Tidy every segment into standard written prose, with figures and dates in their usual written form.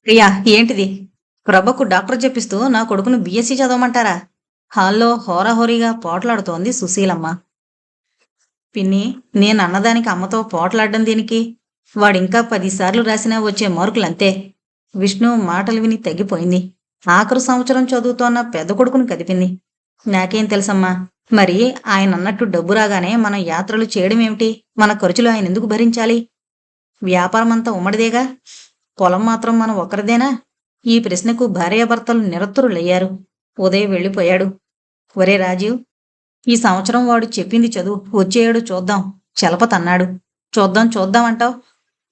ప్రియా, ఏంటిది? ప్రభకు డాక్టర్ చెప్పిస్తూ నా కొడుకును బీఎస్సీ చదవమంటారా? హాల్లో హోరాహోరీగా పోట్లాడుతోంది సుశీలమ్మ. పిన్ని, నేనన్నదానికి అమ్మతో పోట్లాడడం దేనికి? వాడింకా 10 సార్లు రాసినా వచ్చే మార్కులంతే. విష్ణు మాటలు విని తగ్గిపోయింది. ఆఖరు సంవత్సరం చదువుతోన్న పెద్ద కొడుకును కదిపింది. నాకేం తెలుసమ్మా? మరి ఆయనన్నట్టు డబ్బు రాగానే మనం యాత్రలు చేయడమేమిటి? మన ఖర్చులు ఆయనెందుకు భరించాలి? వ్యాపారమంతా ఉమ్మడిదేగా. పొలం మాత్రం మనం ఒక్కరిదేనా? ఈ ప్రశ్నకు భార్యాభర్తలు నిరతురులయ్యారు. ఉదయ్ వెళ్ళిపోయాడు. ఒరే రాజీవ్, ఈ సంవత్సరం వాడు చెప్పింది చదువు, వచ్చేయేడు చూద్దాం చలపతన్నాడు. చూద్దాం చూద్దాం అంటావ్?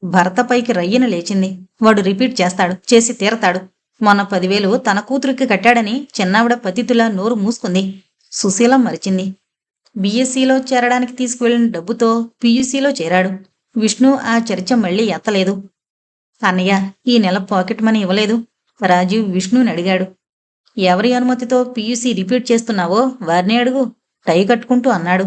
భర్త పైకి రయ్యన లేచింది. వాడు రిపీట్ చేస్తాడు, చేసి తీరతాడు. మొన్న 10,000 తన కూతురికి కట్టాడని చిన్నావిడ పతితులా నోరు మూసుకుంది. సుశీలం మరిచింది. బీఎస్సీలో చేరడానికి తీసుకువెళ్లిన డబ్బుతో పీయూసీలో చేరాడు. విష్ణు ఆ చర్చ మళ్లీ ఎత్తలేదు. అన్నయ్య, ఈ నెల పాకెట్ మనీ ఇవ్వలేదు. రాజీవ్ విష్ణుని అడిగాడు. ఎవరి అనుమతితో పీయూసీ రిపీట్ చేస్తున్నావో వారినే అడుగు, టై కట్టుకుంటూ అన్నాడు.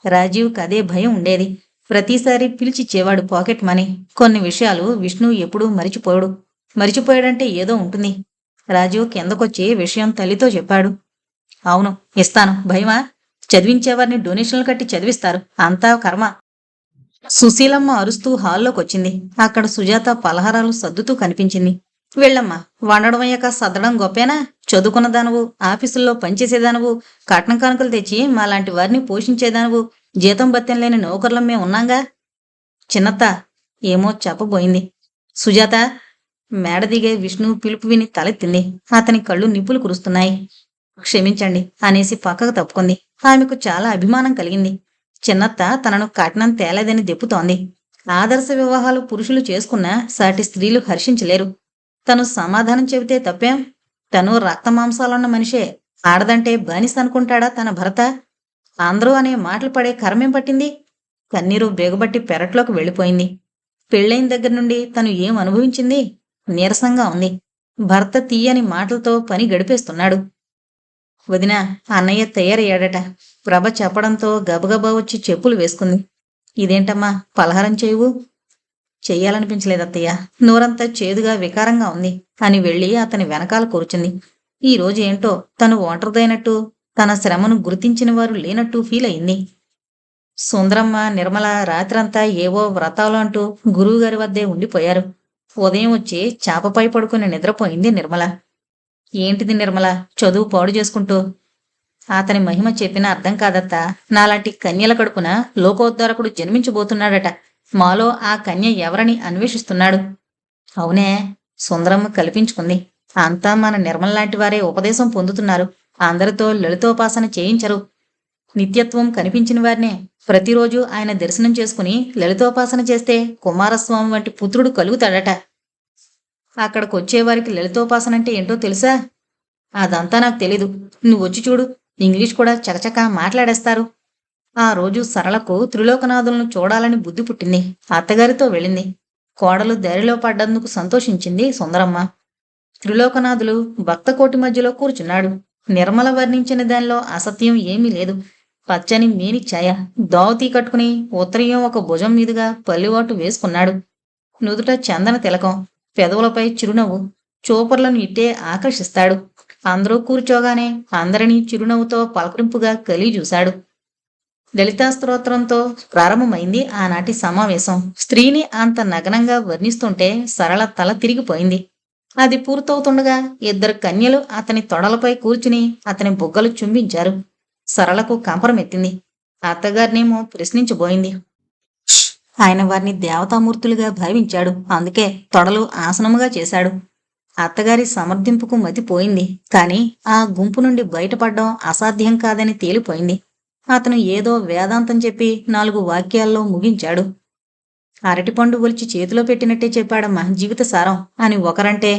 రాజీవ్కి అదే భయం ఉండేది. ప్రతిసారి పిలిచిచ్చేవాడు పాకెట్ మనీ. కొన్ని విషయాలు విష్ణు ఎప్పుడూ మరిచిపోయాడు. మరిచిపోయాడంటే ఏదో ఉంటుంది. రాజీవ్ కిందకొచ్చి విషయం తల్లితో చెప్పాడు. అవును, ఇస్తాను. భయమా? చదివించేవారిని డొనేషన్లు కట్టి చదివిస్తారు. అంతా కర్మ. సుశీలమ్మ అరుస్తూ హాల్లోకొచ్చింది. అక్కడ సుజాత పలహారాలు సర్దుతూ కనిపించింది. వెళ్ళమ్మా, వండడం అయ్యాక సర్దడం గొప్పేనా? చదువుకున్నదానవు, ఆఫీసుల్లో పనిచేసేదానవు, కట్నం కానుకలు తెచ్చి మాలాంటి వారిని పోషించేదానవు, జీతం బత్తెం లేని నౌకర్లం మేము ఉన్నాంగా. చిన్నత్త ఏమో చెప్పబోయింది. సుజాత, మేడ దిగే విష్ణు పిలుపు విని తలెత్తింది. అతని కళ్ళు నిప్పులు కురుస్తున్నాయి. క్షమించండి అనేసి పక్కకు తప్పుకుంది. ఆమెకు చాలా అభిమానం కలిగింది. చిన్నత్త తనను కట్నం తేలేదని దెప్పుతోంది. ఆదర్శ వివాహాలు పురుషులు చేసుకున్నా సాటి స్త్రీలు హర్షించలేరు. తను సమాధానం చెబితే తప్పేం? తను రక్తమాంసాలున్న మనిషే. ఆడదంటే బానిస అనుకుంటాడా తన భర్త? అందరూ అనే మాటలు పడే కర్మేం పట్టింది? కన్నీరు బేగబట్టి పెరట్లోకి వెళ్ళిపోయింది. పెళ్ళైన దగ్గర నుండి తను ఏం అనుభవించింది? నీరసంగా ఉంది. భర్త తీయని మాటలతో పని గడిపేస్తున్నాడు. వదినా, అన్నయ్య తయారయ్యాడట. ప్రభ చెప్పడంతో గబగబా వచ్చి చెప్పులు వేసుకుంది. ఇదేంటమ్మా, పలహారం చేయవు? చెయ్యాలనిపించలేదత్తయ్య. నోరంతా చేదుగా వికారంగా ఉంది అని వెళ్ళి అతని వెనకాల కూర్చుంది. ఈ రోజు ఏంటో తను ఒంటరిదైనట్టు, తన శ్రమను గుర్తించిన వారు లేనట్టు ఫీల్ అయింది. సుందరమ్మ, నిర్మల రాత్రంతా ఏవో వ్రతాలు అంటూ గురువుగారి వద్దే ఉండిపోయారు. ఉదయం వచ్చి చాపపై పడుకుని నిద్రపోయింది నిర్మల. ఏంటిది నిర్మల, చదువు పాడు చేసుకుంటూ? అతని మహిమ చెప్పినా అర్థం కాదత్తా. నాలాంటి కన్యల కడుపున లోకోద్ధారకుడు జన్మించబోతున్నాడట. మాలో ఆ కన్య ఎవరని అన్వేషిస్తున్నాడు. అవునే, సుందరమ్మ కల్పించుకుంది. అంతా మన నిర్మల లాంటి వారే ఉపదేశం పొందుతున్నారు. అందరితో లలితోపాసన చేయించరు. నిత్యత్వం కనిపించిన వారినే. ప్రతిరోజు ఆయన దర్శనం చేసుకుని లలితోపాసన చేస్తే కుమారస్వామి వంటి పుత్రుడు కలుగుతాడట. అక్కడికొచ్చేవారికి లలితోపాసనంటే ఏంటో తెలుసా? అదంతా నాకు తెలీదు. నువ్వొచ్చి చూడు, ఇంగ్లీష్ కూడా చకచకా మాట్లాడేస్తారు. ఆ రోజు సరళకు త్రిలోకనాథులను చూడాలని బుద్ధి పుట్టింది. అత్తగారితో వెళ్ళింది. కోడలు దారిలో పడ్డందుకు సంతోషించింది సుందరమ్మ. త్రిలోకనాథులు భక్తకోటి మధ్యలో కూర్చున్నాడు. నిర్మల వర్ణించిన దానిలో అసత్యం ఏమీ లేదు. పచ్చని మేని ఛాయ, దోవతీ కట్టుకుని ఉత్తరీయం ఒక భుజం మీదుగా పల్లివాటు వేసుకున్నాడు. నుదుట చందన తిలకం, పెదవులపై చిరునవ్వు. చూపర్లను ఇట్టే ఆకర్షిస్తాడు. అందరూ కూర్చోగానే అందరినీ చిరునవ్వుతో పలకరింపుగా కలి చూశాడు. లలితా స్తోత్రంతో ప్రారంభమైంది ఆనాటి సమావేశం. స్త్రీని అంత నగ్నంగా వర్ణిస్తుంటే సరళ తల తిరిగిపోయింది. అది పూర్తవుతుండగా 2 కన్యలు అతని తొడలపై కూర్చుని అతని బుగ్గలు చుంబించారు. సరళకు కంపరమెత్తింది. అత్తగారినేమో ప్రశ్నించబోయింది. ఆయన వారిని దేవతామూర్తులుగా భావించాడు. అందుకే తొడలు ఆసనముగా చేశాడు. అత్తగారి సమర్థింపుకు మతిపోయింది. కాని ఆ గుంపు నుండి బయటపడ్డం అసాధ్యం కాదని తేలిపోయింది. అతను ఏదో వేదాంతం చెప్పి 4 వాక్యాల్లో ముగించాడు. అరటిపండు ఒలిచి చేతిలో పెట్టినట్టే చెప్పాడమ్మా జీవిత సారం అని ఒకరంటే,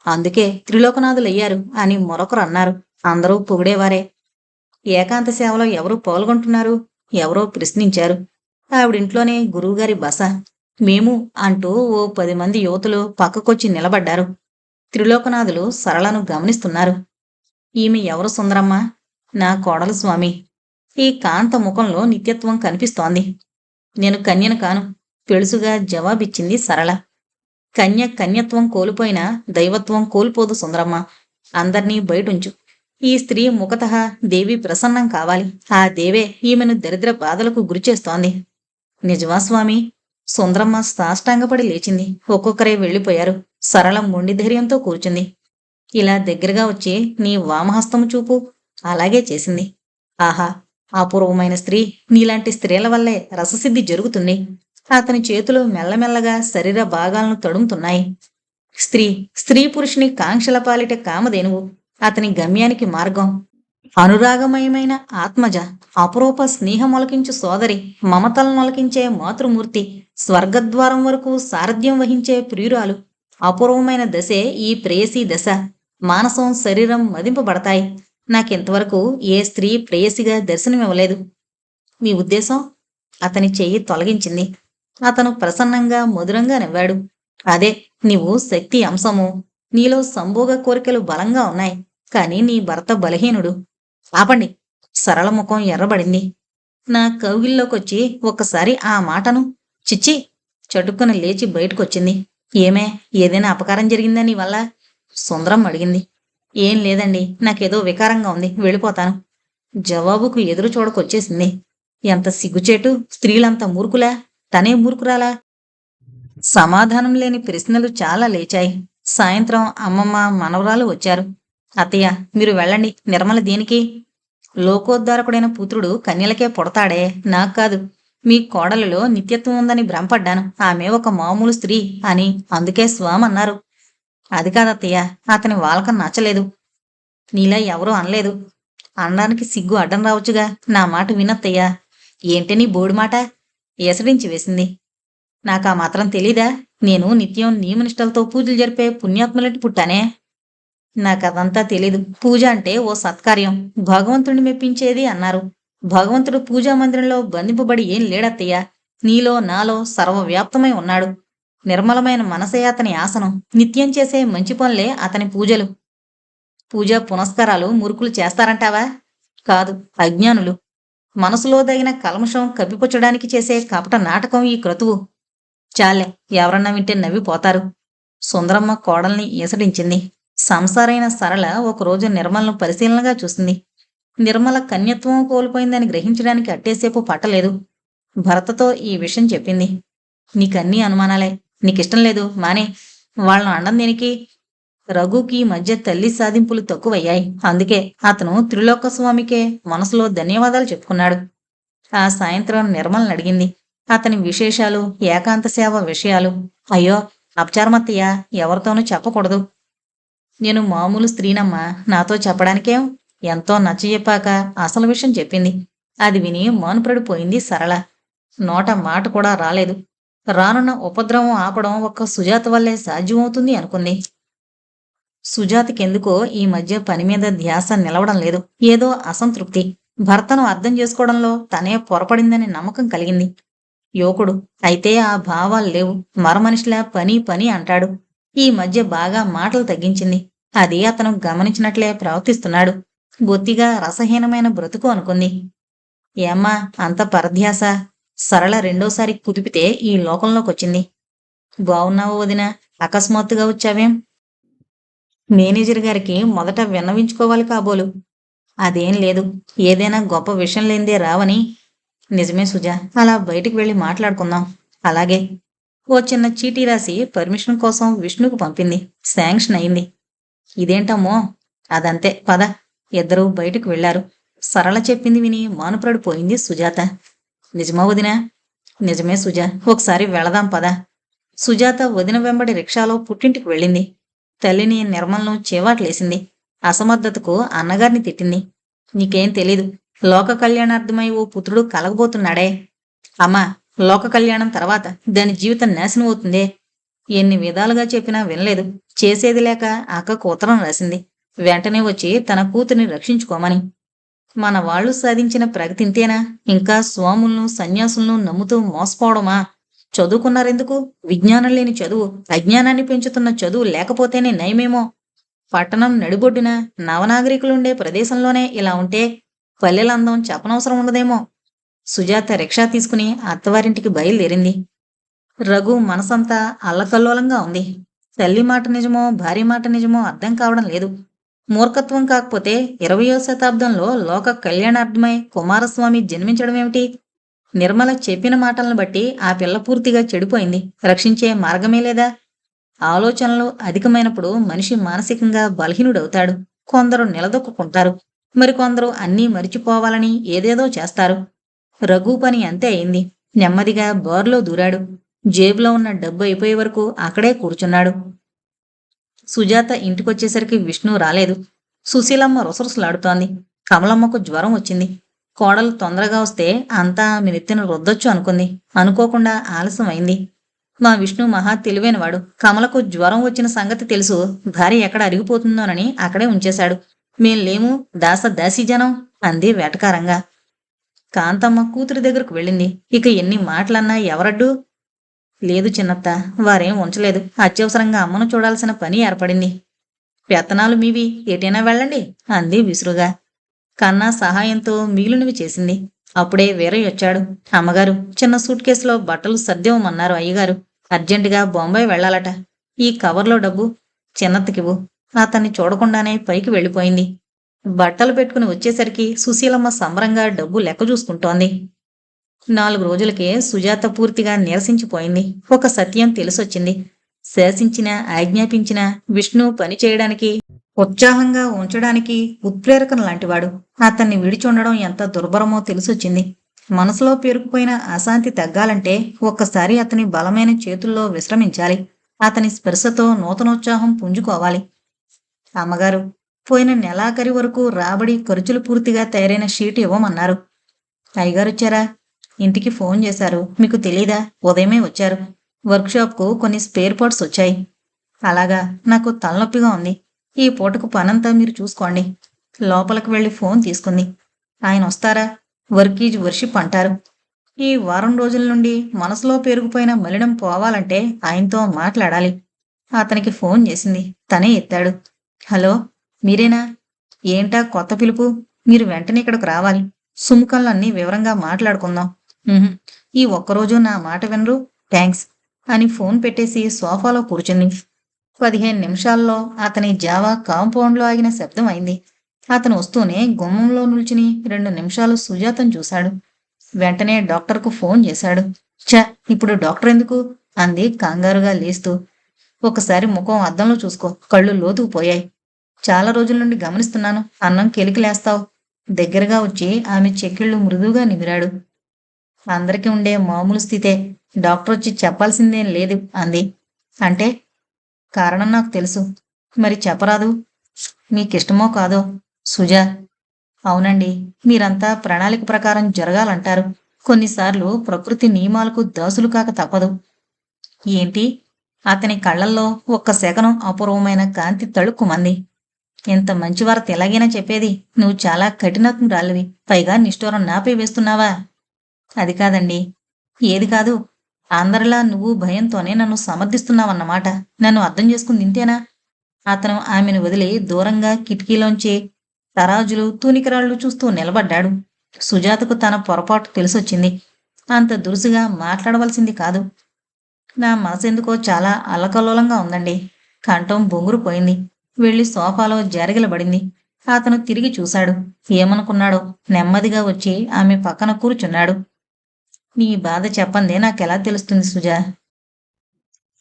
అందుకే త్రిలోకనాథులయ్యారు అని మరొకరు అన్నారు. అందరూ పొగిడేవారే. ఏకాంత సేవలో ఎవరు పాల్గొంటున్నారు? ఎవరో ప్రశ్నించారు. ఆవిడింట్లోనే గురువుగారి బస. మేము అంటూ ఓ 10 మంది యువతులు పక్కకొచ్చి నిలబడ్డారు. త్రిలోకనాథులు సరళను గమనిస్తున్నారు. ఈమె ఎవరు సుందరమ్మ? నా కోడలు స్వామి. ఈ కాంత ముఖంలో నిత్యత్వం కనిపిస్తోంది. నేను కన్యను కాను, పెళుసుగా జవాబిచ్చింది సరళ. కన్యత్వం కోల్పోయినా దైవత్వం కోల్పోదు సుందరమ్మ. అందర్నీ బయటుంచు. ఈ స్త్రీ ముఖతః దేవి ప్రసన్నం కావాలి. ఆ దేవే ఈమెను దరిద్ర బాధలకు గురిచేస్తోంది. నిజమా స్వామి? సుందరమ్మ సాష్టాంగపడి లేచింది. ఒక్కొక్కరే వెళ్ళిపోయారు. సరళ మొండి ధైర్యంతో కూర్చుంది. ఇలా దగ్గరగా వచ్చి నీ వామహస్తము చూపు. అలాగే చేసింది. ఆహా! అపూర్వమైన స్త్రీ. నీలాంటి స్త్రీల వల్లే రససిద్ధి జరుగుతుంది. అతని చేతులు మెల్లమెల్లగా శరీర భాగాలను తడుముతున్నాయి. స్త్రీ స్త్రీ పురుషుని కాంక్షల పాలిట కామధేనువు. అతని గమ్యానికి మార్గం. అనురాగమయమైన ఆత్మజ, అపురూప స్నేహమొలకించు సోదరి, మమతలనొలకించే మాతృమూర్తి, స్వర్గద్వారం వరకు సారథ్యం వహించే ప్రియురాలు. అపూర్వమైన దశే ఈ ప్రేయసీ దశ. మానసం శరీరం మదింపబడతాయి. నాకింతవరకు ఏ స్త్రీ ప్రేయసిగా దర్శనమివ్వలేదు. మీ ఉద్దేశం? అతని చెయ్యి తొలగించింది. అతను ప్రసన్నంగా మధురంగా నవ్వాడు. అదే, నీవు శక్తి అంశము. నీలో సంభోగ కోరికలు బలంగా ఉన్నాయి. కాని నీ భర్త బలహీనుడు. ఆపండి. సరళ ముఖం ఎర్రబడింది. నా కౌగిల్లోకొచ్చి ఒక్కసారి ఆ మాటను. చిచ్చి! చటుక్కున లేచి బయటకొచ్చింది. ఏమే, ఏదైనా అపకారం జరిగిందా నీ వల్ల? సుందరం అడిగింది. ఏం లేదండి, నాకేదో వికారంగా ఉంది, వెళ్ళిపోతాను. జవాబుకు ఎదురు చూడకొచ్చేసింది. ఎంత సిగ్గుచేటు! స్త్రీలంత మూర్ఖులా? తనే మూర్ఖురాలా? సమాధానం లేని ప్రశ్నలు చాలా లేచాయి. సాయంత్రం అమ్మమ్మ, మనవరాలు వచ్చారు. అత్తయ్య, మీరు వెళ్ళండి. నిర్మల దేనికి? లోకోద్ధారకుడైన పుత్రుడు కన్యలకే పుడతాడే, నాకు కాదు. మీ కోడలిలో నిత్యత్వం ఉందని భ్రమపడ్డాను. ఆమె ఒక మామూలు స్త్రీ అని అందుకే స్వామన్నారు. అది కాదత్తయ్య, అతని వాలకం నచ్చలేదు. నీలా ఎవరూ అనలేదు. అనడానికి సిగ్గు అడ్డం రావచ్చుగా. నా మాట వినత్తయ్యా. ఏంటి నీ బోడి మాట? ఎసడించి వేసింది. నాకా మాత్రం తెలీదా? నేను నిత్యం నియమనిష్టలతో పూజలు జరిపే పుణ్యాత్ములంటి పుట్టానే. నాకదంతా తెలీదు. పూజ అంటే ఓ సత్కార్యం, భగవంతుడిని మెప్పించేది అన్నారు. భగవంతుడు పూజా మందిరంలో బంధింపబడి ఏం లేడత్తయ్యా. నీలో నాలో సర్వవ్యాప్తమై ఉన్నాడు. నిర్మలమైన మనసే అతని ఆసనం. నిత్యం చేసే మంచి పనులే అతని పూజలు. పూజా పునస్కారాలు మూర్ఖులు చేస్తారంటావా? కాదు, అజ్ఞానులు. మనసులో దగిన కల్మషం కప్పిపుచ్చడానికి చేసే కపట నాటకం ఈ క్రతువు. చాలే, ఎవరన్నా వింటే నవ్విపోతారు. సుందరమ్మ కోడల్ని ఈసడించింది. సంసారైన సరళ ఒకరోజు నిర్మలను పరిశీలనగా చూసింది. నిర్మల కన్యత్వం కోల్పోయిందని గ్రహించడానికి అట్టేసేపు పట్టలేదు. భర్తతో ఈ విషయం చెప్పింది. నీకన్నీ అనుమానాలే. నీకిష్టం లేదు, మానే. వాళ్ళను అండం దేనికి? రఘుకి మధ్య తల్లి సాధింపులు తక్కువయ్యాయి. అందుకే అతను త్రిలోకస్వామికే మనసులో ధన్యవాదాలు చెప్పుకున్నాడు. ఆ సాయంత్రం నిర్మల్ని అడిగింది. అతని విశేషాలు, ఏకాంత సేవ విషయాలు. అయ్యో, అపచారమత్తయ్య, ఎవరితోనూ చెప్పకూడదు. నేను మామూలు స్త్రీనమ్మా, నాతో చెప్పడానికేం? ఎంతో నచ్చజెప్పాక అసలు విషయం చెప్పింది. అది విని మానుపడిపోయింది సరళ. నోట మాట కూడా రాలేదు. రానున్న ఉపద్రవం ఆపడం ఒక్క సుజాత వల్లే సాధ్యమవుతుంది అనుకుంది. సుజాతకెందుకో ఈ మధ్య పని మీద ధ్యాస నిలవడం లేదు. ఏదో అసంతృప్తి. భర్తను అర్థం చేసుకోవడంలో తనే పొరపడిందని నమ్మకం కలిగింది. యువకుడు అయితే ఆ భావాలు లేవు. మరమనిషిలా పని పని అంటాడు. ఈ మధ్య బాగా మాటలు తగ్గించింది. అది అతను గమనించినట్లే ప్రవర్తిస్తున్నాడు. బొత్తిగా రసహీనమైన బ్రతుకు అనుకుంది. ఏమ్మా, అంత పరధ్యాస? సరళ రెండోసారి కుదిపితే ఈ లోకంలోకొచ్చింది. బావున్నావు వదినా? అకస్మాత్తుగా వచ్చావేం? మేనేజర్ గారికి మొదట విన్నవించుకోవాలి కాబోలు. అదేం లేదు. ఏదైనా గొప్ప విషయం లేనిదే రావని. నిజమే సుజా, అలా బయటికి వెళ్ళి మాట్లాడుకుందాం. అలాగే. ఓ చిన్న చీటీ రాసి పర్మిషన్ కోసం విష్ణుకు పంపింది. శాంక్షన్ అయింది. ఇదేంటమ్మో? అదంతే, పద. ఇద్దరూ బయటకు వెళ్లారు. సరళ చెప్పింది విని మానుపడిపోయింది సుజాత. నిజమా వదినా? నిజమే సుజా, ఒకసారి వెళదాం పద. సుజాత వదిన వెంబడి రిక్షాలో పుట్టింటికి వెళ్ళింది. తల్లిని నిర్మలను చేవాట్లేసింది. అసమర్థతకు అన్నగారిని తిట్టింది. నీకేం తెలీదు. లోక కళ్యాణార్థమై ఓ పుత్రుడు కలగబోతున్నాడే. అమ్మా, లోక కళ్యాణం తర్వాత దాని జీవితం నాశనం అవుతుందే. ఎన్ని విధాలుగా చెప్పినా వినలేదు. చేసేది లేక అక్కకు ఉత్తరం రాసింది. వెంటనే వచ్చి తన కూతుర్ని రక్షించుకోమని. మన వాళ్ళు సాధించిన ప్రగతి ఇంతేనా? ఇంకా స్వాములను సన్యాసులను నమ్ముతూ మోసపోవడమా? చదువుకున్నారెందుకు? విజ్ఞానం లేని చదువు, అజ్ఞానాన్ని పెంచుతున్న చదువు లేకపోతేనే నయమేమో. పట్టణం నడిబొడ్డున నవనాగరికులుండే ప్రదేశంలోనే ఇలా ఉంటే పల్లెలందం చెప్పనవసరం ఉండదేమో. సుజాత రిక్షా తీసుకుని అత్తవారింటికి బయలుదేరింది. రఘు మనసంతా అల్లకల్లోలంగా ఉంది. తల్లి మాట నిజమో, భార్య మాట నిజమో అర్థం కావడం లేదు. మూర్ఖత్వం కాకపోతే 20వ శతాబ్దంలో లోక కళ్యాణార్థమై కుమారస్వామి జన్మించడమేమిటి? నిర్మల చెప్పిన మాటలను బట్టి ఆ పిల్ల పూర్తిగా చెడిపోయింది. రక్షించే మార్గమే లేదా? ఆలోచనలు అధికమైనప్పుడు మనిషి మానసికంగా బలహీనుడవుతాడు. కొందరు నిలదొక్కుంటారు. మరికొందరు అన్నీ మరిచిపోవాలని ఏదేదో చేస్తారు. రఘు పని అంతే అయింది. నెమ్మదిగా బోర్లో దూరాడు. జేబులో ఉన్న డబ్బు అయిపోయే వరకు అక్కడే కూర్చున్నాడు. సుజాత ఇంటికొచ్చేసరికి విష్ణు రాలేదు. సుశీలమ్మ రుసరుసలాడుతోంది. కమలమ్మకు జ్వరం వచ్చింది. కోడలు తొందరగా వస్తే అంతా ఆమె నెత్తిన రుద్దొచ్చు అనుకుంది. అనుకోకుండా ఆలస్యం అయింది. మా విష్ణు మహా తెలివైనవాడు. కమలకు జ్వరం వచ్చిన సంగతి తెలుసు. భార్య ఎక్కడ అరిగిపోతుందోనని అక్కడే ఉంచేశాడు. మేం లేము, దాసీజనం అంది వెటకారంగా. కాంతమ్మ కూతురి దగ్గరకు వెళ్ళింది. ఇక ఎన్ని మాటలన్నా ఎవరడ్డు? లేదు చిన్నత్త, వారేం ఉంచలేదు. అత్యవసరంగా అమ్మను చూడాల్సిన పని ఏర్పడింది. పెత్తనాలు మీవి, ఎటైనా వెళ్ళండి అంది విసురుగా. కన్నా సహాయంతో మిగిలినవి చేసింది. అప్పుడే వీరయ్య వచ్చాడు. అమ్మగారు, చిన్న సూట్ కేసులో బట్టలు సర్దేవమన్నారు అయ్యగారు. అర్జెంటుగా బొంబాయి వెళ్లాలట. ఈ కవర్లో డబ్బు చిన్నత్తకివ్వు. అతన్ని చూడకుండానే పైకి వెళ్ళిపోయింది. బట్టలు పెట్టుకుని వచ్చేసరికి సుశీలమ్మ సంబరంగా డబ్బు లెక్క చూసుకుంటోంది. 4 రోజులకే సుజాత పూర్తిగా నీరసించిపోయింది. ఒక సత్యం తెలిసొచ్చింది. శాసించినా ఆజ్ఞాపించినా విష్ణు పని చేయడానికి, ఉత్సాహంగా ఉంచడానికి ఉత్ప్రేరకం లాంటివాడు. అతన్ని విడిచుండడం ఎంత దుర్భరమో తెలిసొచ్చింది. మనసులో పేరుకుపోయిన అశాంతి తగ్గాలంటే ఒక్కసారి అతని బలమైన చేతుల్లో విశ్రమించాలి. అతని స్పర్శతో నూతనోత్సాహం పుంజుకోవాలి. అమ్మగారు, పోయిన నెలాఖరి వరకు రాబడి ఖర్చులు పూర్తిగా తయారైన షీట్ ఇవ్వమన్నారు. అయ్యగారొచ్చారా? ఇంటికి ఫోన్ చేశారు. మీకు తెలీదా? ఉదయమే వచ్చారు. వర్క్షాప్కు కొన్ని స్పేర్ పార్ట్స్ వచ్చాయి. అలాగా, నాకు తలనొప్పిగా ఉంది. ఈ పూటకు పనంతా మీరు చూసుకోండి. లోపలికి వెళ్లి ఫోన్ తీసుకుంది. ఆయన వస్తారా? వర్క్ ఈజ్ వర్షిప్ అంటారు. ఈ వారం రోజుల నుండి మనసులో పేరుకుపోయిన మలినం పోవాలంటే ఆయనతో మాట్లాడాలి. అతనికి ఫోన్ చేసింది. తనే ఎత్తాడు. హలో, మీరేనా? ఏంటా కొత్త పిలుపు? మీరు వెంటనే ఇక్కడికి రావాలి. సుముఖంలన్నీ వివరంగా మాట్లాడుకుందాం. ఈ ఒక్కరోజు నా మాట వినరు? థ్యాంక్స్ అని ఫోన్ పెట్టేసి సోఫాలో కూర్చుంది. 15 నిమిషాల్లో అతని జావా కాంపౌండ్లో ఆగిన శబ్దం అయింది. అతను వస్తూనే గుమ్మంలో నిల్చుని 2 నిమిషాలు సుజాతను చూశాడు. వెంటనే డాక్టర్కు ఫోన్ చేశాడు. ఇప్పుడు డాక్టర్ ఎందుకు? అంది కంగారుగా లేస్తూ. ఒకసారి ముఖం అద్దంలో చూసుకో, కళ్ళు లోతుకుపోయాయి. చాలా రోజుల నుండి గమనిస్తున్నాను. అన్నం కెలికిలేస్తావు. దగ్గరగా వచ్చి ఆమె చెక్కిళ్ళు మృదువుగా నిమిరాడు. అందరికీ ఉండే మామూలు స్థితే, డాక్టర్ వచ్చి చెప్పాల్సిందేం లేదు అంది. అంటే? కారణం నాకు తెలుసు. మరి చెప్పరాదు? మీకిష్టమో కాదో? సుజా, అవునండి, మీరంతా ప్రణాళిక ప్రకారం జరగాలంటారు. కొన్నిసార్లు ప్రకృతి నియమాలకు దాసులు కాక తప్పదు. ఏంటి? అతని కళ్ళల్లో ఒక్క సెకనం అపూర్వమైన కాంతి తళుక్కుమంది. ఇంత మంచివారత ఎలాగైనా చెప్పేది? నువ్వు చాలా కఠినత్మురాలివి. పైగా నిష్ఠూరం నాపై వేస్తున్నావా? అది కాదండి. ఏది కాదు? అందరిలా నువ్వు భయంతోనే నన్ను సమర్థిస్తున్నావన్నమాట. నన్ను అర్థం చేసుకుంది ఇంతేనా? అతను ఆమెను వదిలి దూరంగా కిటికీలోంచి తరాజులు తూనికరాళ్లు చూస్తూ నిలబడ్డాడు. సుజాతకు తన పొరపాటు తెలిసొచ్చింది. అంత దురుసుగా మాట్లాడవలసింది కాదు. నా మనసెందుకో చాలా అల్లకల్లోలంగా ఉందండి. కంఠం బొంగురు పోయింది. వెళ్లి సోఫాలో జారిగలబడింది. అతను తిరిగి చూశాడు. ఏమనుకున్నాడో నెమ్మదిగా వచ్చి ఆమె పక్కన కూర్చున్నాడు. నీ బాధ చెప్పందే నాకెలా తెలుస్తుంది సుజా?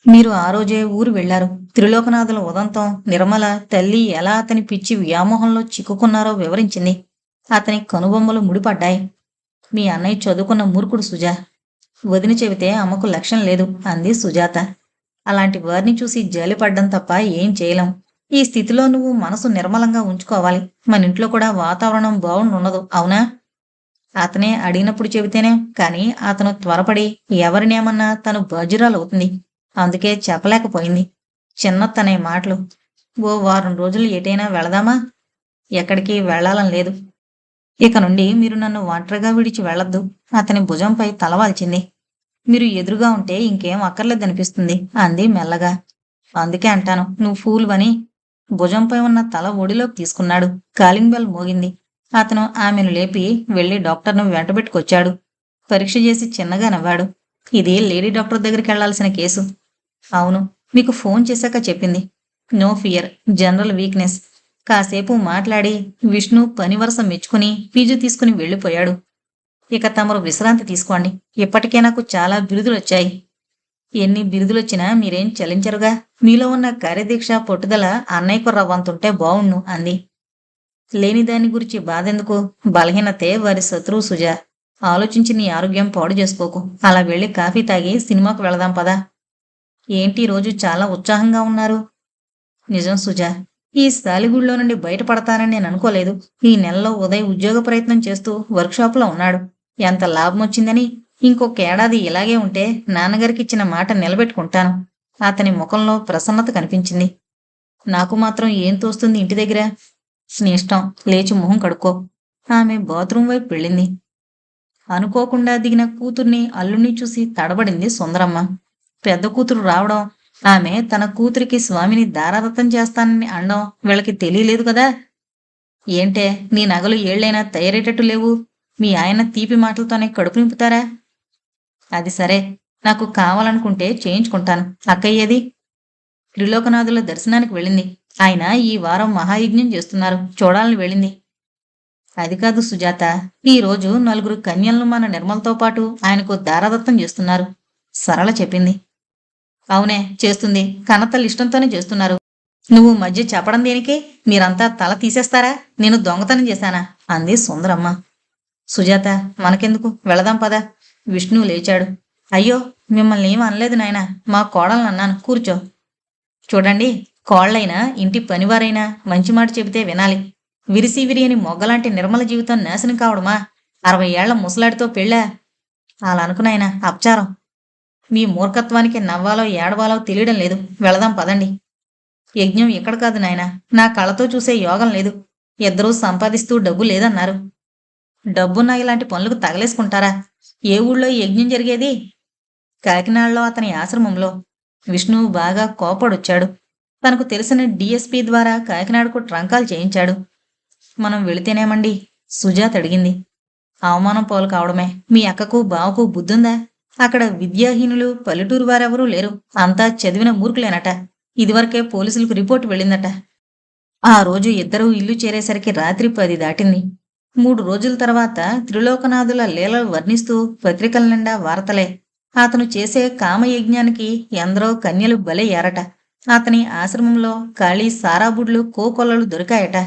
మీరు ఆ రోజే ఊరు వెళ్లారు. త్రిలోకనాథుల ఉదంతం, నిర్మల తల్లి ఎలా అతని పిచ్చి వ్యామోహంలో చిక్కుకున్నారో వివరించింది. అతని కనుబొమ్మలు ముడిపడ్డాయి. మీ అన్నయ్య చదువుకున్న మూర్ఖుడు సుజా. వదిన చెబితే అమ్మకు లక్ష్యం లేదు అంది సుజాత. అలాంటి వారిని చూసి జాలిపడ్డం తప్ప ఏం చేయలేం. ఈ స్థితిలో నువ్వు మనసు నిర్మలంగా ఉంచుకోవాలి. మన ఇంట్లో కూడా వాతావరణం బాగుండుండదు, అవునా? అతనే అడిగినప్పుడు చెబితేనే కాని అతను త్వరపడి ఎవరినేమన్నా తను బాధ్యురాలవుతుంది. అందుకే చెప్పలేకపోయింది. చిన్నత్తనే మాటలు. ఓ వారం రోజులు ఎటైనా వెళదామా? ఎక్కడికి వెళ్లాలని లేదు. ఇక నుండి మీరు నన్ను ఒంటరిగా విడిచి వెళ్లొద్దు. అతని భుజంపై తలవాల్చింది. మీరు ఎదురుగా ఉంటే ఇంకేం అక్కర్లేదనిపిస్తుంది అంది మెల్లగా. అందుకే అంటాను, నువ్వు ఫూల్వని. భుజంపై ఉన్న తల ఒడిలోకి తీసుకున్నాడు. కాలింగ్ బెల్ మోగింది. అతను ఆమెను లేపి వెళ్లి డాక్టర్ను వెంటబెట్టుకొచ్చాడు. పరీక్ష చేసి చిన్నగా నవ్వాడు. ఇది లేడీ డాక్టర్ దగ్గరికి వెళ్లాల్సిన కేసు. అవును, మీకు ఫోన్ చేశాక చెప్పింది. No fear, general weakness. కాసేపు మాట్లాడి విష్ణు పని వరస మెచ్చుకుని ఫీజు తీసుకుని వెళ్ళిపోయాడు. ఇక తమరు విశ్రాంతి తీసుకోండి. ఇప్పటికే నాకు చాలా బిరుదులొచ్చాయి. ఎన్ని బిరుదులొచ్చినా మీరేం చలించరుగా. మీలో ఉన్న కార్యదీక్ష పట్టుదల అన్నయ్యకు రవ్వంతుంటే బావుణ్ణు అంది. లేని దాని గురించి బాధెందుకు? బలహీనతే వారి శత్రువు సుజా. ఆలోచించి నీ ఆరోగ్యం పాడు చేసుకోకు. అలా వెళ్ళి కాఫీ తాగి సినిమాకు వెళదాం పదా. ఏంటి ఈ రోజు చాలా ఉత్సాహంగా ఉన్నారు? నిజం సుజా, ఈ సాలిగుడిలో నుండి బయటపడతానని నేను అనుకోలేదు. ఈ నెలలో ఉదయ్ ఉద్యోగ ప్రయత్నం చేస్తూ వర్క్షాపులో ఉన్నాడు. ఎంత లాభం వచ్చిందని. ఇంకొక ఏడాది ఇలాగే ఉంటే నాన్నగారికి ఇచ్చిన మాట నిలబెట్టుకుంటాను. అతని ముఖంలో ప్రసన్నత కనిపించింది. నాకు మాత్రం ఏం తోస్తుంది ఇంటి దగ్గర? నీ ఇష్టం, లేచి మొహం కడుక్కో. ఆమె బాత్రూం వైపు వెళ్ళింది. అనుకోకుండా దిగిన కూతుర్ని అల్లుణ్ణి చూసి తడబడింది సుందరమ్మ. పెద్ద కూతురు రావడం, ఆమె తన కూతురికి స్వామిని దారాదత్తం చేస్తానని అనడం వీళ్ళకి తెలియలేదు కదా. ఏంటే, నీ నగలు ఏళ్లైనా తయారేటట్టు లేవు. మీ ఆయన తీపి మాటలతోనే కడుపు నింపుతారా? అది సరే, నాకు కావాలనుకుంటే చేయించుకుంటాను. అక్కయ్యేది? త్రిలోకనాథుల దర్శనానికి వెళ్ళింది. ఆయన ఈ వారం మహాయజ్ఞం చేస్తున్నారు, చూడాలని వెళ్ళింది. అది కాదు సుజాత, ఈ రోజు నలుగురు కన్యలను మన నిర్మలతో పాటు ఆయనకు దారాదత్తం చేస్తున్నారు, సరళ చెప్పింది. అవునే, చేస్తుంది. కన్నతల్లి ఇష్టంతోనే చేస్తున్నారు. నువ్వు మధ్య చెప్పడం దేనికి? మీరంతా తల తీసేస్తారా? నేను దొంగతనం చేశానా అంది సుందరమ్మ. సుజాత, మనకెందుకు, వెళదాం పద. విష్ణు లేచాడు. అయ్యో, మిమ్మల్ని ఏం అనలేదు నాయనా, మా కోడలను అన్నాను. కూర్చో. చూడండి, కోళ్లైనా ఇంటి పనివారైనా మంచి మాట చెబితే వినాలి. విరిసి విరియని మొగ్గలాంటి నిర్మల జీవితం నాశనం కావడమా? 60 ఏళ్ల ముసలాడితో పెళ్ళా? అలా అనుకున్నాయన అపచారం. మీ మూర్ఖత్వానికి నవ్వాలో ఏడవాలో తెలియడం లేదు. వెళదాం పదండి. యజ్ఞం ఇక్కడ కాదు నాయనా, నా కళ్ళతో చూసే యోగం లేదు. ఇద్దరూ సంపాదిస్తూ డబ్బు లేదన్నారు. డబ్బున్న ఇలాంటి పనులకు తగలేసుకుంటారా? ఏ ఊళ్ళో ఈ యజ్ఞం జరిగేది? కాకినాడలో అతని ఆశ్రమంలో. విష్ణు బాగా కోపడొచ్చాడు. తనకు తెలిసిన డిఎస్పీ ద్వారా కాకినాడకు ట్రంకాలు చేయించాడు. మనం వెళితేనేమండి? సుజాత అడిగింది. అవమానం పోలు కావడమే. మీ అక్కకు బావకు బుద్ధుందా? అక్కడ విద్యాహీనులు పల్లెటూరు వారెవరూ లేరు. అంతా చదివిన మూర్ఖులేనట. ఇదివరకే పోలీసులకు రిపోర్టు వెళ్ళిందట. ఆ రోజు ఇద్దరూ ఇల్లు చేరేసరికి రాత్రి 10 దాటింది. 3 రోజుల తర్వాత త్రిలోకనాథుల లీలలు వర్ణిస్తూ పత్రికల నిండా వార్తలే. అతను చేసే కామయజ్ఞానికి ఎందరో కన్యలు బలయ్యారట. అతని ఆశ్రమంలో ఖాళీ సారాబుడ్లు కోకొల్లలు దొరికాయట.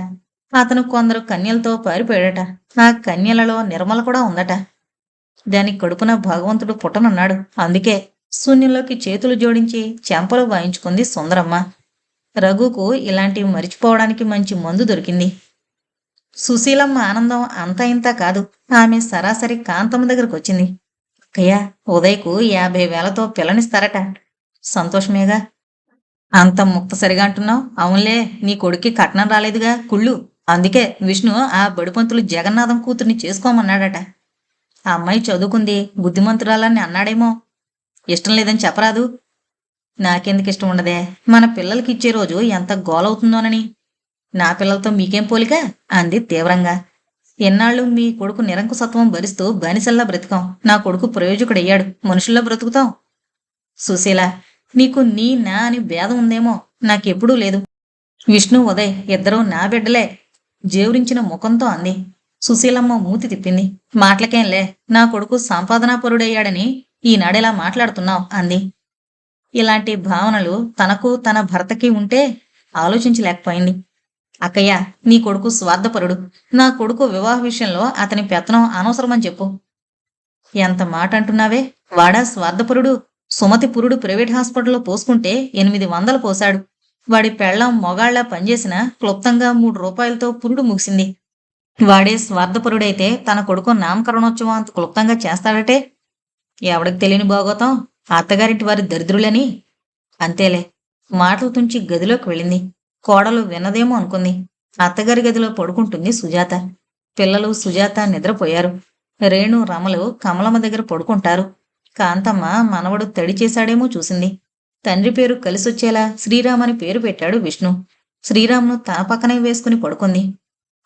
అతను కొందరు కన్యలతో పారిపోయాడట. ఆ కన్యలలో నిర్మల కూడా ఉందట. దాని కడుపున భగవంతుడు పుట్టనున్నాడు. అందుకే శూన్యంలోకి చేతులు జోడించి చెంపలు వాయించుకుంది సుందరమ్మ. రఘుకు ఇలాంటివి మరిచిపోవడానికి మంచి మందు దొరికింది. సుశీలమ్మ ఆనందం అంతా ఇంతా కాదు. ఆమె సరాసరి కాంతమ్మ దగ్గరకు వచ్చింది. అక్కయ్య, ఉదయ్కు 50,000తో పిల్లనిస్తారట. సంతోషమేగా. అంత ముక్తసరిగా అంటున్నావు? అవునులే, నీ కొడుక్కి కట్నం రాలేదుగా కుళ్ళు. అందుకే విష్ణు ఆ బడిపంతులు జగన్నాథం కూతుర్ని చేసుకోమన్నాడట. ఆ అమ్మాయి చదువుకుంది, బుద్ధిమంతురాలని అన్నాడేమో. ఇష్టం లేదని చెప్పరాదు. నాకెందుకు ఇష్టం ఉండదే? మన పిల్లలకి ఇచ్చే రోజు ఎంత గోలవుతుందోనని. నా పిల్లలతో మీకేం పోలిక అంది తీవ్రంగా. ఎన్నాళ్ళు మీ కొడుకు నిరంకుశత్వం భరిస్తూ బానిసల్లా బ్రతికాం. నా కొడుకు ప్రయోజకుడయ్యాడు, మనుషుల్లో బ్రతుకుతాం. సుశీల, నీకు నీ నా అని భేదం ఉందేమో. నాకెప్పుడూ లేదు. విష్ణు ఉదయ్ ఇద్దరూ నా బిడ్డలే జేవురించిన ముఖంతో అంది. సుశీలమ్మ మూతి తిప్పింది. మాటలకేంలే, నా కొడుకు సంపాదనాపరుడయ్యాడని ఈనాడెలా మాట్లాడుతున్నావు అంది. ఇలాంటి భావనలు తనకు తన భర్తకి ఉంటే ఆలోచించలేకపోయింది. అక్కయ్య, నీ కొడుకు స్వార్థపరుడు. నా కొడుకు వివాహ విషయంలో అతని పెత్తనం అనవసరమని చెప్పు. ఎంత మాట అంటున్నావే? వాడా స్వార్థపరుడు? సుమతి పురుడు ప్రైవేట్ హాస్పిటల్లో పోసుకుంటే 800 పోశాడు. వాడి పెళ్ళం మొగాళ్లా పనిచేసిన క్లుప్తంగా 3 రూపాయలతో పురుడు ముగిసింది. వాడే స్వార్థపరుడైతే తన కొడుకు నామకరణోత్సవం అంత క్లుప్తంగా చేస్తాడటే. ఎవడికి తెలియని బాగోతాం, అత్తగారింటి వారి దరిద్రులని. అంతేలే. మాటలు తుంచి గదిలోకి వెళ్ళింది. కోడలు విన్నదేమో అనుకుంది. అత్తగారి గదిలో పడుకుంటుంది సుజాత. పిల్లలు సుజాత నిద్రపోయారు. రేణు రమలు కమలమ్మ దగ్గర పడుకుంటారు. కాంతమ్మ మనవడు తడి చేశాడేమో చూసింది. తండ్రి పేరు కలిసొచ్చేలా శ్రీరామ్ అని పేరు పెట్టాడు విష్ణు. శ్రీరామ్ను తన పక్కనే వేసుకుని పడుకుంది.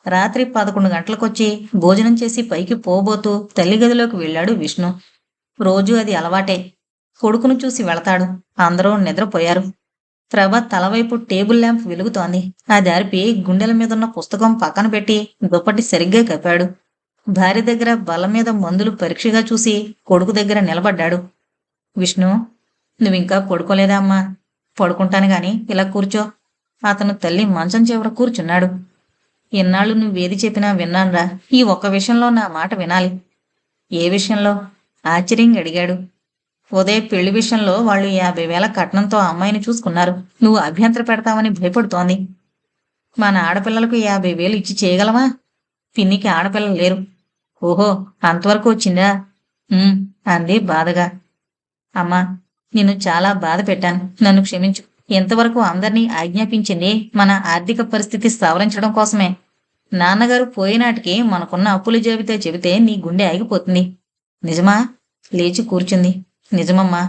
రాత్రి 11 గంటలకొచ్చి భోజనం చేసి పైకి పోబోతూ తల్లి గదిలోకి వెళ్ళాడు విష్ణు. రోజూ అది అలవాటే. కొడుకును చూసి వెళతాడు. అందరూ నిద్రపోయారు. ప్రభ తలవైపు టేబుల్ ల్యాంప్ వెలుగుతోంది. అది అరిపి గుండెల మీదున్న పుస్తకం పక్కన పెట్టి దుప్పటి సరిగ్గా కప్పాడు. భార్య దగ్గర బల్ల మీద మందులు పరీక్షగా చూసి కొడుకు దగ్గర నిలబడ్డాడు. విష్ణు, నువ్వింకా పడుకోలేదా అమ్మా? పడుకుంటాను గాని ఇలా కూర్చో. అతను తల్లి మంచం చివర కూర్చున్నాడు. ఎన్నాళ్ళు నువ్వేది చెప్పినా విన్నాన్రా. ఈ ఒక్క విషయంలో నా మాట వినాలి. ఏ విషయంలో? ఆశ్చర్యంగా అడిగాడు. ఉదయ్ పెళ్లి విషయంలో వాళ్ళు 50,000 కట్నంతో అమ్మాయిని చూసుకున్నారు. నువ్వు అభ్యంతర పెడతావని భయపడుతోంది. మన ఆడపిల్లలకు 50,000 ఇచ్చి చేయగలవా? పిన్నికి ఆడపిల్లలు లేరు. ఓహో, అంతవరకు వచ్చిందా? "ఉమ్," అంది బాధగా. అమ్మా, నిన్ను చాలా బాధ పెట్టాను. నన్ను క్షమించు. ఎంతవరకు అందర్నీ ఆజ్ఞాపించింది మన ఆర్థిక పరిస్థితి సవరించడం కోసమే. నాన్నగారు పోయినాటికి మనకున్న అప్పుల జాబితా చెబితే నీ గుండె ఆగిపోతుంది. నిజమా? లేచి కూర్చుంది. నిజమమ్మా.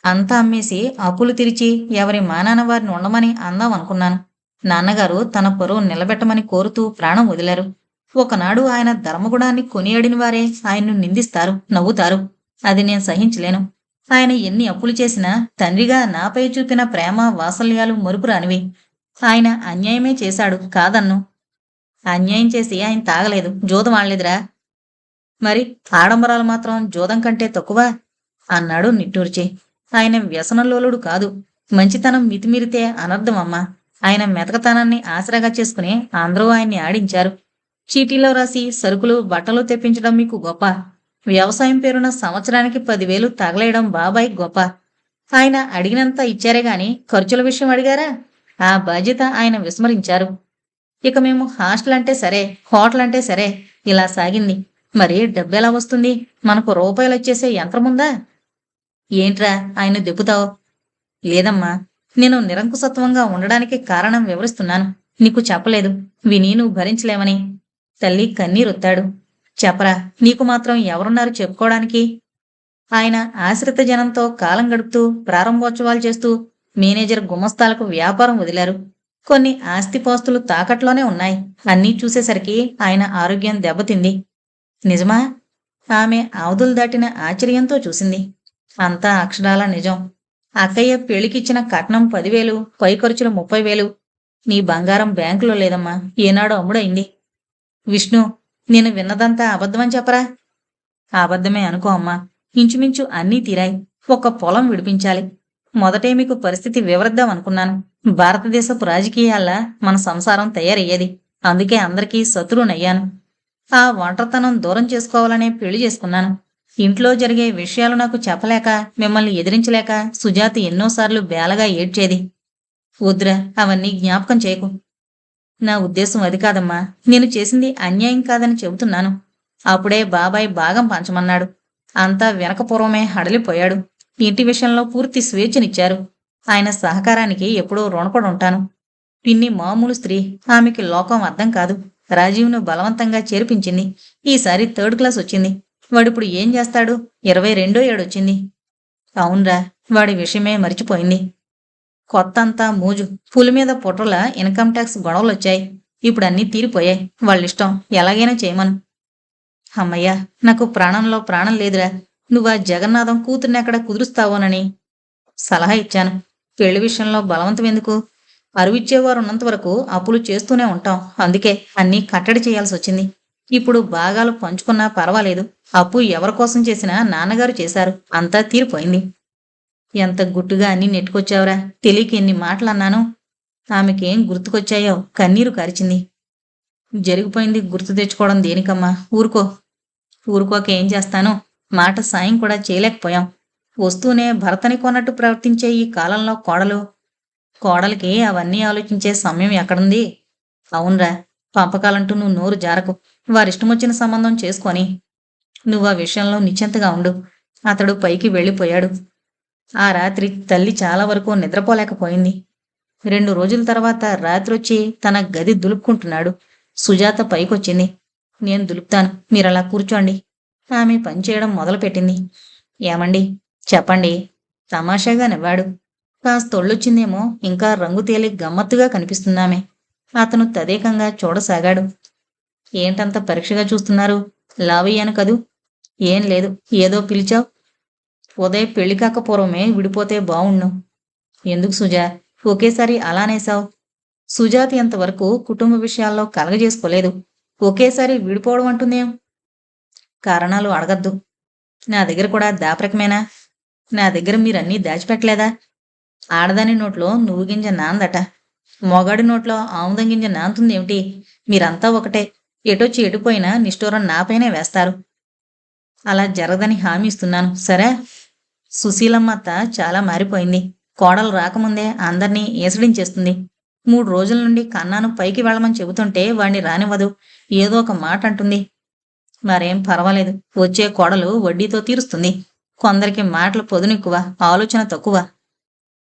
అంతా అమ్మేసి అప్పులు తీర్చి ఎవరి మానాన వారిని ఉండమని అందాం అనుకున్నాను. నాన్నగారు తన పరువు నిలబెట్టమని కోరుతూ ప్రాణం వదిలారు. ఒకనాడు ఆయన ధర్మగుణాన్ని కొనియాడిన వారే ఆయన్ను నిందిస్తారు, నవ్వుతారు. అది నేను సహించలేను. ఆయన ఎన్ని అప్పులు చేసినా తండ్రిగా నాపై చూపిన ప్రేమ వాత్సల్యాలు మరుపురానివి. ఆయన అన్యాయమే చేశాడు, కాదన్ను. అన్యాయం చేసి ఆయన తాగలేదు, జూదం ఆడలేదురా. మరి ఆడంబరాలు మాత్రం జూదం కంటే తక్కువ? అన్నాడు నిట్టూర్చి. ఆయన వ్యసనలోలుడు కాదు. మంచితనం మితిమీరితే అనర్థమమ్మా. ఆయన మెతకతనాన్ని ఆసరాగా చేసుకుని అందరూ ఆయన్ని ఆడించారు. చీటీలో రాసి సరుకులు బట్టలు తెప్పించడం మీకు గొప్ప. వ్యవసాయం పేరున సంవత్సరానికి 10,000 తగలేయడం బాబాయ్ గొప్ప. ఆయన అడిగినంత ఇచ్చారే గాని ఖర్చుల విషయం అడిగారా? ఆ బాధ్యత ఆయన విస్మరించారు. ఇక మేము హాస్టల్ అంటే సరే, హోటల్ అంటే సరే, ఇలా సాగింది. మరి డబ్బెలా వస్తుంది? మనకు రూపాయలొచ్చేసే యంత్రముందా? ఏంట్రా ఆయన దెప్పుతావు? లేదమ్మా, నేను నిరంకుశత్వంగా ఉండడానికి కారణం వివరిస్తున్నాను. నీకు చెప్పలేదు, విని నువ్వు భరించలేవని. తల్లి కన్నీరొత్తాడు. చెప్పరా, నీకు మాత్రం ఎవరున్నారు చెప్పుకోవడానికి? ఆయన ఆశ్రిత జనంతో కాలం గడుపుతూ ప్రారంభోత్సవాలు చేస్తూ మేనేజర్ గుమస్తాలకు వ్యాపారం వదిలారు. కొన్ని ఆస్తిపాస్తులు తాకట్లోనే ఉన్నాయి. అన్నీ చూసేసరికి ఆయన ఆరోగ్యం దెబ్బతింది. నిజమా? ఆమె అవధులు దాటిన ఆశ్చర్యంతో చూసింది. అంతా అక్షరాల నిజం. అక్కయ్య పెళ్లికిచ్చిన కట్నం 10,000, పై ఖర్చులు 30,000. నీ బంగారం బ్యాంకులో లేదమ్మా, ఏనాడో అమ్ముడైంది. విష్ణు, నేను విన్నదంతా అబద్ధమని చెప్పరా? అబద్ధమే అనుకో అమ్మా. ఇంచుమించు అన్నీ తీరాయి. ఒక పొలం విడిపించాలి. మొదటే మీకు పరిస్థితి వివరిద్దాం అనుకున్నాను. భారతదేశపు రాజకీయాల్లా మన సంసారం తయారయ్యేది. అందుకే అందరికీ శత్రువునయ్యాను. ఆ ఒంటరితనం దూరం చేసుకోవాలనే పెళ్లి చేసుకున్నాను. ఇంట్లో జరిగే విషయాలు నాకు చెప్పలేక, మిమ్మల్ని ఎదిరించలేక సుజాత ఎన్నోసార్లు బేలగా ఏడ్చేది. వద్దురా, అవన్నీ జ్ఞాపకం చేయకు. నా ఉద్దేశం అది కాదమ్మా. నేను చేసింది అన్యాయం కాదని చెబుతున్నాను. అప్పుడే బాబాయ్ భాగం పంచమన్నాడు. అంతా వెనకపూర్వమే హడలిపోయాడు. ఇంటి విషయంలో పూర్తి స్వేచ్ఛనిచ్చారు. ఆయన సహకారానికి ఎప్పుడూ రుణపడి ఉంటాను. పిన్ని మామూలు స్త్రీ. ఆమెకి లోకం అర్థం కాదు. రాజీవ్ను బలవంతంగా చేర్పించింది. ఈసారి 3rd క్లాస్ వచ్చింది. వాడిప్పుడు ఏం చేస్తాడు? 22వ ఏడొచ్చింది. అవునరా, వాడి విషయమే మరిచిపోయింది. కొత్తంతా మూజు. పులి మీద పుట్రల ఇన్కమ్ ట్యాక్స్ గొడవలొచ్చాయి. ఇప్పుడన్నీ తీరిపోయాయి. వాళ్ళిష్టం, ఎలాగైనా చేయమను. అమ్మయ్యా, నాకు ప్రాణంలో ప్రాణం లేదురా. నువ్వా జగన్నాథం కూతుర్నెక్కడ కుదురుస్తావోనని సలహా ఇచ్చాను. పెళ్లి విషయంలో బలవంతం ఎందుకు? అరువిచ్చేవారున్నంత వరకు అప్పులు చేస్తూనే ఉంటాం. అందుకే అన్నీ కట్టడి చేయాల్సి వచ్చింది. ఇప్పుడు భాగాలు పంచుకున్నా పర్వాలేదు. అప్పు ఎవరికోసం చేసినా నాన్నగారు చేశారు. అంతా తీరిపోయింది. ఎంత గుట్టుగా అన్నీ నెట్టుకొచ్చావురా. తెలియక ఎన్ని మాటలన్నాను. ఆమెకేం గుర్తుకొచ్చాయో కన్నీరు కారిచింది. జరిగిపోయింది గుర్తు తెచ్చుకోవడం దేనికమ్మా? ఊరుకో. ఊరుకోక ఏం చేస్తాను? మాట సాయం కూడా చేయలేకపోయాం. వస్తూనే భర్తని కొన్నట్టు ప్రవర్తించే ఈ కాలంలో కోడలికి అవన్నీ ఆలోచించే సమయం ఎక్కడుంది? అవునరా, పంపకాలంటూ నువ్వు నోరు జారకు. వారిష్టమొచ్చిన సంబంధం చేసుకొని నువ్వు ఆ విషయంలో నిశ్చింతగా ఉండు. అతడు పైకి వెళ్ళిపోయాడు. ఆ రాత్రి తల్లి చాలా వరకు నిద్రపోలేకపోయింది. 2 రోజుల తర్వాత రాత్రొచ్చి తన గది దులుపుకుంటున్నాడు. సుజాత పైకొచ్చింది. నేను దులుపుతాను, మీరలా కూర్చోండి. ఆమె పనిచేయడం మొదలుపెట్టింది. ఏమండి? చెప్పండి. తమాషాగా నవ్వాడు. కాస్తొళ్ళొచ్చిందేమో, ఇంకా రంగు తేలి గమ్మత్తుగా కనిపిస్తుందామె. అతను తదేకంగా చూడసాగాడు. ఏంటంత పరీక్షగా చూస్తున్నారు? లావయ్యాను కదూ? ఏం లేదు, ఏదో పిలిచావు. ఉదయ్ పెళ్లి కాక పూర్వమే విడిపోతే బావుణ్ణు. ఎందుకు సుజా ఒకేసారి అలానేశావు? సుజాతి అంతవరకు కుటుంబ విషయాల్లో కలగజేసుకోలేదు. ఒకేసారి విడిపోవడం అంటుందేం? కారణాలు అడగద్దు. నా దగ్గర కూడా దాపరికమేనా? నా దగ్గర మీరన్నీ దాచిపెట్టలేదా? ఆడదాని నోట్లో నువ్వు గింజ నాందట. మొగాడి నోట్లో ఆముదం గింజ నాంతుందేమిటి? మీరంతా ఒకటే. ఎటొచ్చి ఎటుపోయినా నిష్ఠూరం నాపైనే వేస్తారు. అలా జరగదని హామీ ఇస్తున్నాను, సరే? సుశీలమ్మ అత్త చాలా మారిపోయింది. కోడలు రాకముందే అందర్నీ ఈసడించేస్తుంది. 3 రోజుల నుండి కన్నాను పైకి వెళ్ళమని చెబుతుంటే వాణ్ణి రానివ్వదు. ఏదో ఒక మాట అంటుంది. మరేం పర్వాలేదు. వచ్చే కోడలు వడ్డీతో తీరుస్తుంది. కొందరికి మాటలు పొదునెక్కువ, ఆలోచన తక్కువ.